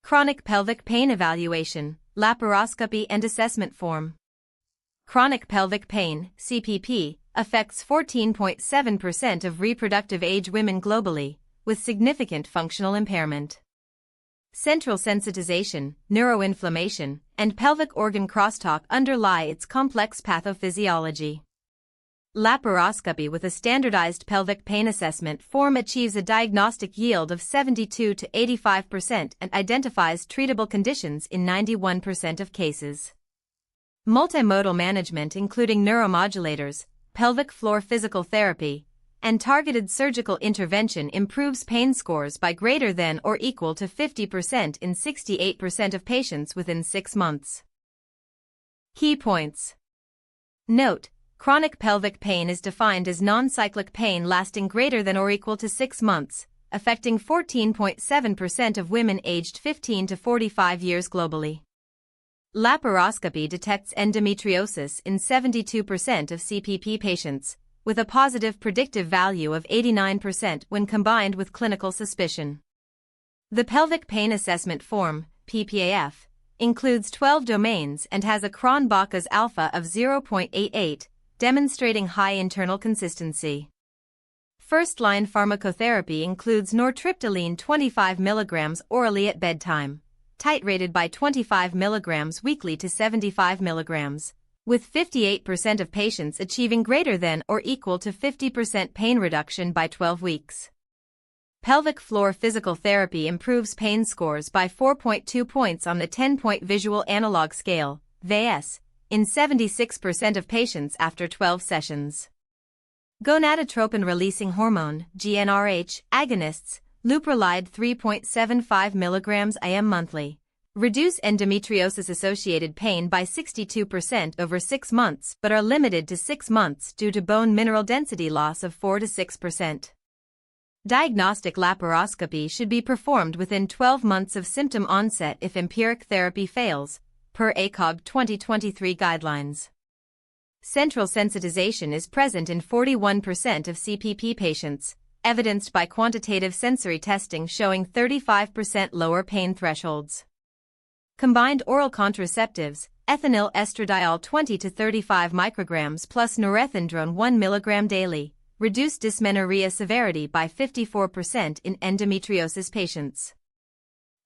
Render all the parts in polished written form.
Chronic pelvic pain evaluation, laparoscopy and assessment form. Chronic pelvic pain, CPP, affects 14.7% of reproductive age women globally, with significant functional impairment. Central sensitization, neuroinflammation, and pelvic organ crosstalk underlie its complex pathophysiology. Laparoscopy with a standardized pelvic pain assessment form achieves a diagnostic yield of 72 to 85% and identifies treatable conditions in 91% of cases. Multimodal management including neuromodulators, pelvic floor physical therapy, and targeted surgical intervention improves pain scores by greater than or equal to 50% in 68% of patients within 6 months. Key points. Note: chronic pelvic pain is defined as non-cyclic pain lasting greater than or equal to 6 months, affecting 14.7% of women aged 15 to 45 years globally. Laparoscopy detects endometriosis in 72% of CPP patients, with a positive predictive value of 89% when combined with clinical suspicion. The pelvic pain assessment form, PPAF, includes 12 domains and has a Cron-Bach's alpha of 0.88, demonstrating high internal consistency. First-line pharmacotherapy includes nortriptyline 25 mg orally at bedtime, titrated by 25 mg weekly to 75 mg, with 58% of patients achieving greater than or equal to 50% pain reduction by 12 weeks. Pelvic floor physical therapy improves pain scores by 4.2 points on the 10-point visual analog scale, VAS, in 76% of patients after 12 sessions. Gonadotropin-releasing hormone, GnRH, agonists, leuprolide 3.75 mg IM monthly, reduce endometriosis-associated pain by 62% over 6 months but are limited to 6 months due to bone mineral density loss of 4 to 6%. Diagnostic laparoscopy should be performed within 12 months of symptom onset if empiric therapy fails, per ACOG 2023 guidelines. Central sensitization is present in 41% of CPP patients, evidenced by quantitative sensory testing showing 35% lower pain thresholds. Combined oral contraceptives, ethinyl estradiol 20 to 35 micrograms plus norethindrone 1 mg daily, reduce dysmenorrhea severity by 54% in endometriosis patients.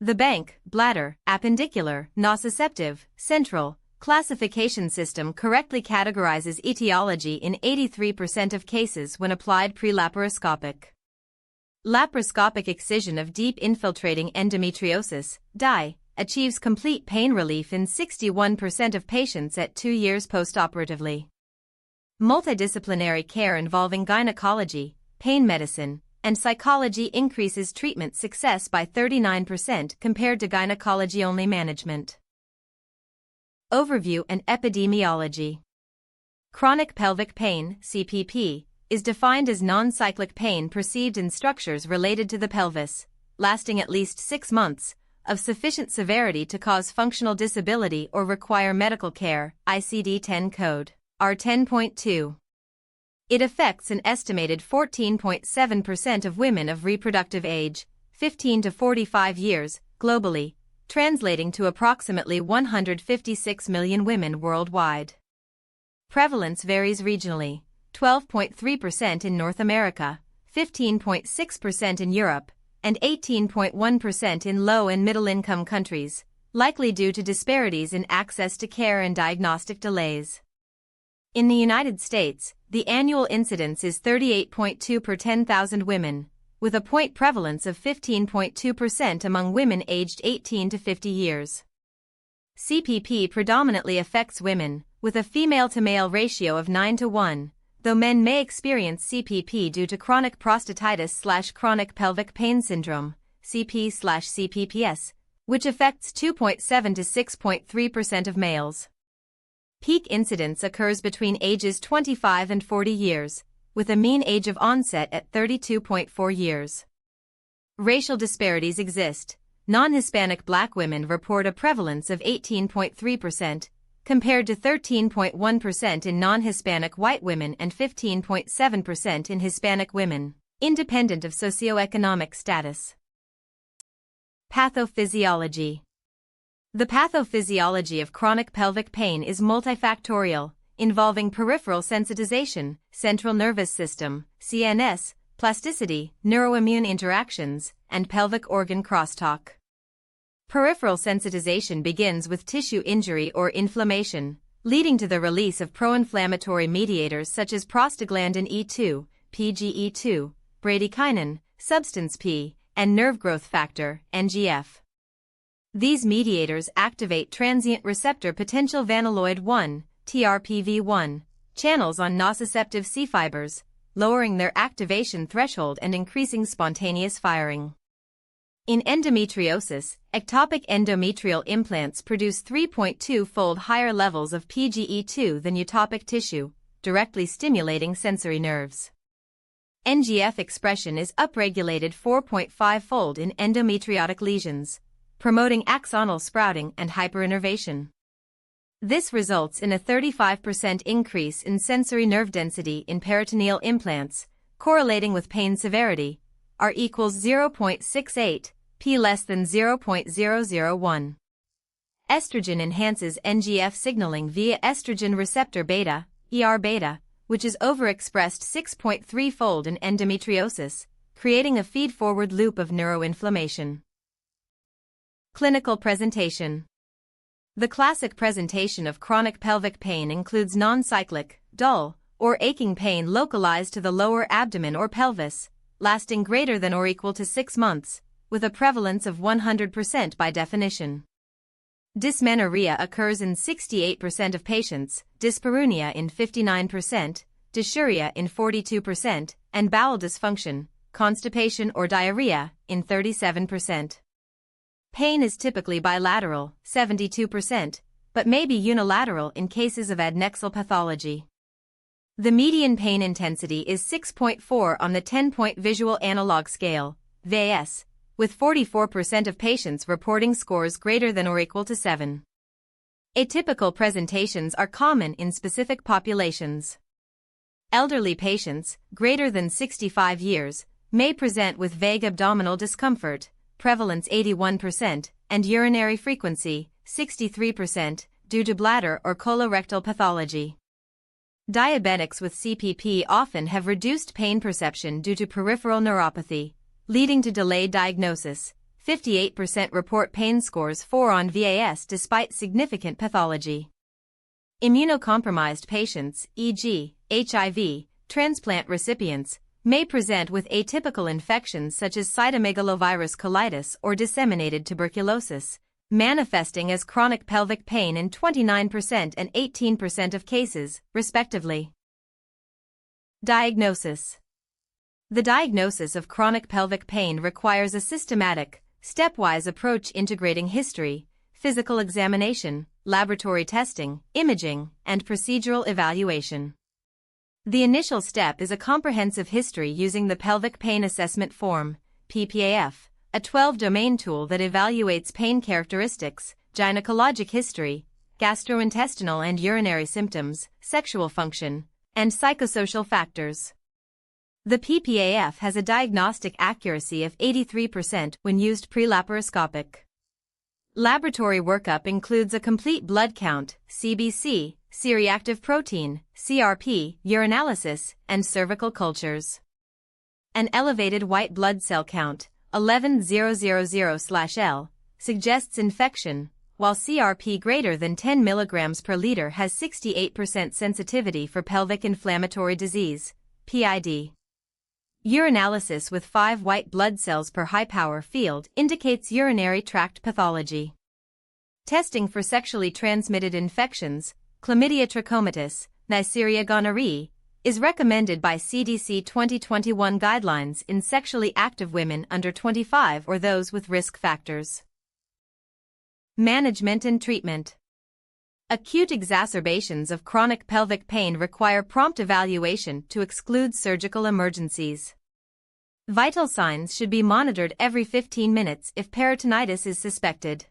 The Bank, bladder, appendicular, nociceptive, central, classification system correctly categorizes etiology in 83% of cases when applied pre-laparoscopic. Laparoscopic excision of deep infiltrating endometriosis, DIE, achieves complete pain relief in 61% of patients at 2 years postoperatively. Multidisciplinary care involving gynecology, pain medicine, and psychology increases treatment success by 39% compared to gynecology-only management. Overview and epidemiology. Chronic pelvic pain, CPP, is defined as non-cyclic pain perceived in structures related to the pelvis, lasting at least 6 months, of sufficient severity to cause functional disability or require medical care, ICD-10 code, R10.2. It affects an estimated 14.7% of women of reproductive age, 15 to 45 years, globally, translating to approximately 156 million women worldwide. Prevalence varies regionally, 12.3% in North America, 15.6% in Europe, and 18.1% in low- and middle-income countries, likely due to disparities in access to care and diagnostic delays. In the United States, the annual incidence is 38.2 per 10,000 women, with a point prevalence of 15.2% among women aged 18 to 50 years. CPP predominantly affects women, with a female-to-male ratio of 9 to 1, though men may experience CPP due to chronic prostatitis/chronic pelvic pain syndrome, CP/CPPS, which affects 2.7 to 6.3% of males. Peak incidence occurs between ages 25 and 40 years, with a mean age of onset at 32.4 years. Racial disparities exist. Non-Hispanic Black women report a prevalence of 18.3%, compared to 13.1% in non-Hispanic white women and 15.7% in Hispanic women, independent of socioeconomic status. Pathophysiology. The pathophysiology of chronic pelvic pain is multifactorial, involving peripheral sensitization, central nervous system, CNS, plasticity, neuroimmune interactions, and pelvic organ crosstalk. Peripheral sensitization begins with tissue injury or inflammation, leading to the release of pro-inflammatory mediators such as prostaglandin E2, PGE2, bradykinin, substance P, and nerve growth factor, NGF. These mediators activate transient receptor potential vanilloid 1, TRPV1, channels on nociceptive C fibers, lowering their activation threshold and increasing spontaneous firing. In endometriosis, ectopic endometrial implants produce 3.2-fold higher levels of PGE2 than eutopic tissue, directly stimulating sensory nerves. NGF expression is upregulated 4.5-fold in endometriotic lesions, promoting axonal sprouting and hyperinnervation. This results in a 35% increase in sensory nerve density in peritoneal implants, correlating with pain severity, R equals 0.68, P less than 0.001. Estrogen enhances NGF signaling via estrogen receptor beta, ER-beta, which is overexpressed 6.3-fold in endometriosis, creating a feed-forward loop of neuroinflammation. Clinical presentation. The classic presentation of chronic pelvic pain includes non-cyclic, dull, or aching pain localized to the lower abdomen or pelvis, lasting greater than or equal to 6 months, with a prevalence of 100% by definition. Dysmenorrhea occurs in 68% of patients, dyspareunia in 59%, dysuria in 42%, and bowel dysfunction, constipation or diarrhea, in 37%. Pain is typically bilateral, 72%, but may be unilateral in cases of adnexal pathology. The median pain intensity is 6.4 on the 10-point visual analog scale, VAS, with 44% of patients reporting scores greater than or equal to 7. Atypical presentations are common in specific populations. Elderly patients, greater than 65 years, may present with vague abdominal discomfort, prevalence 81%, and urinary frequency, 63%, due to bladder or colorectal pathology. Diabetics with CPP often have reduced pain perception due to peripheral neuropathy, leading to delayed diagnosis. 58% report pain scores 4 on VAS despite significant pathology. Immunocompromised patients, e.g., HIV, transplant recipients, may present with atypical infections such as cytomegalovirus colitis or disseminated tuberculosis, manifesting as chronic pelvic pain in 29% and 18% of cases, respectively. Diagnosis. The diagnosis of chronic pelvic pain requires a systematic, stepwise approach integrating history, physical examination, laboratory testing, imaging, and procedural evaluation. The initial step is a comprehensive history using the Pelvic Pain Assessment Form, PPAF, a 12-domain tool that evaluates pain characteristics, gynecologic history, gastrointestinal and urinary symptoms, sexual function, and psychosocial factors. The PPAF has a diagnostic accuracy of 83% when used pre-laparoscopic. Laboratory workup includes a complete blood count, CBC, C-reactive protein, CRP, urinalysis, and cervical cultures. An elevated white blood cell count, 11,000/L, suggests infection, while CRP greater than 10 mg per liter has 68% sensitivity for pelvic inflammatory disease, PID. Urinalysis with 5 white blood cells per high-power field indicates urinary tract pathology. Testing for sexually transmitted infections, chlamydia trachomatis, Neisseria gonorrhoeae, is recommended by CDC 2021 guidelines in sexually active women under 25 or those with risk factors. Management and treatment. Acute exacerbations of chronic pelvic pain require prompt evaluation to exclude surgical emergencies. Vital signs should be monitored every 15 minutes if peritonitis is suspected.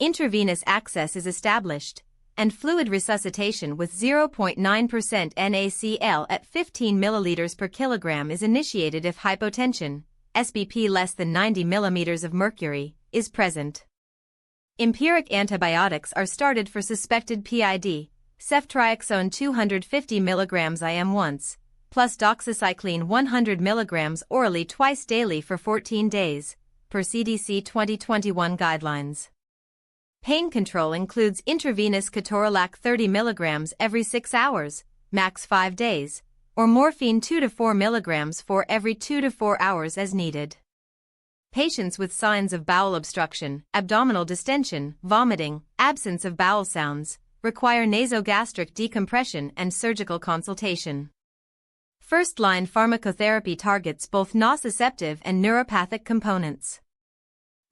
Intravenous access is established, and fluid resuscitation with 0.9% NaCl at 15 ml per kilogram is initiated if hypotension, SBP less than 90 mm of mercury, is present. Empiric antibiotics are started for suspected PID, ceftriaxone 250 mg IM once, plus doxycycline 100 mg orally twice daily for 14 days, per CDC 2021 guidelines. Pain control includes intravenous ketorolac 30 mg every 6 hours, max 5 days, or morphine 2 to 4 mg for every 2 to 4 hours as needed. Patients with signs of bowel obstruction, abdominal distension, vomiting, absence of bowel sounds, require nasogastric decompression and surgical consultation. First-line pharmacotherapy targets both nociceptive and neuropathic components.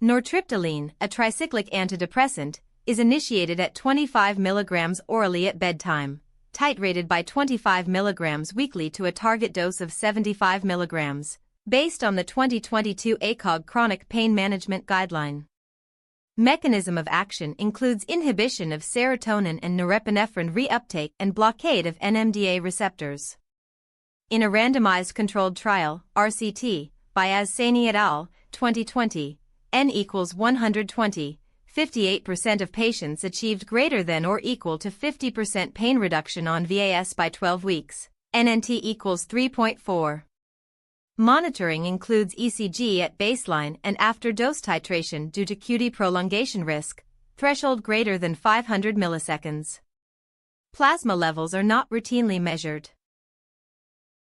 Nortriptyline, a tricyclic antidepressant, is initiated at 25 mg orally at bedtime, titrated by 25 mg weekly to a target dose of 75 mg, based on the 2022 ACOG Chronic Pain Management Guideline. Mechanism of action includes inhibition of serotonin and norepinephrine reuptake and blockade of NMDA receptors. In a randomized controlled trial, RCT, by Saini et al., 2020, N equals 120, 58% of patients achieved greater than or equal to 50% pain reduction on VAS by 12 weeks, NNT equals 3.4. Monitoring includes ECG at baseline and after dose titration due to QT prolongation risk, threshold greater than 500 milliseconds. Plasma levels are not routinely measured.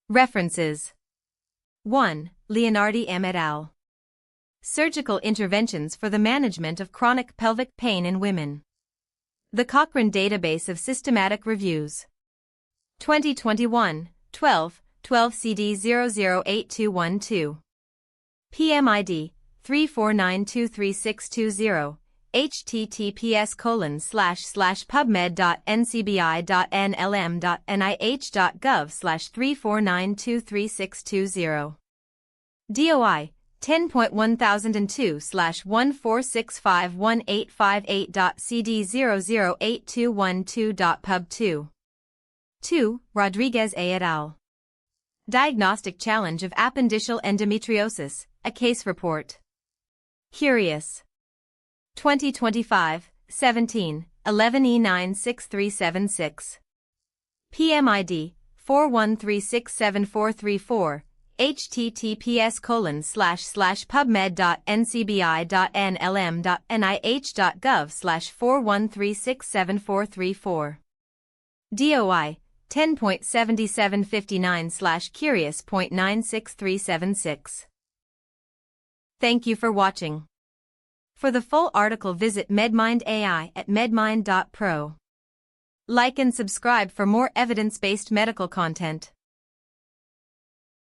References: 1. Leonardi M. et al. Surgical Interventions for the Management of Chronic Pelvic Pain in Women. The Cochrane Database of Systematic Reviews. 2021, 12 CD 008212. PMID 349236620. https://pubmed.ncbi.nlm.nih.gov/349236620. DOI 10.1002/146518858.cd008212.pub2. 2. Rodriguez A. et al. Diagnostic Challenge of Appendiceal Endometriosis, a Case Report. Curious. 2025, 17, 11E96376. PMID 413674434. https://pubmed.ncbi.nlm.nih.gov/413674434. DOI 10.7759/curious.96376. Thank you for watching. For the full article visit MedMind AI at medmind.pro. Like and subscribe for more evidence-based medical content.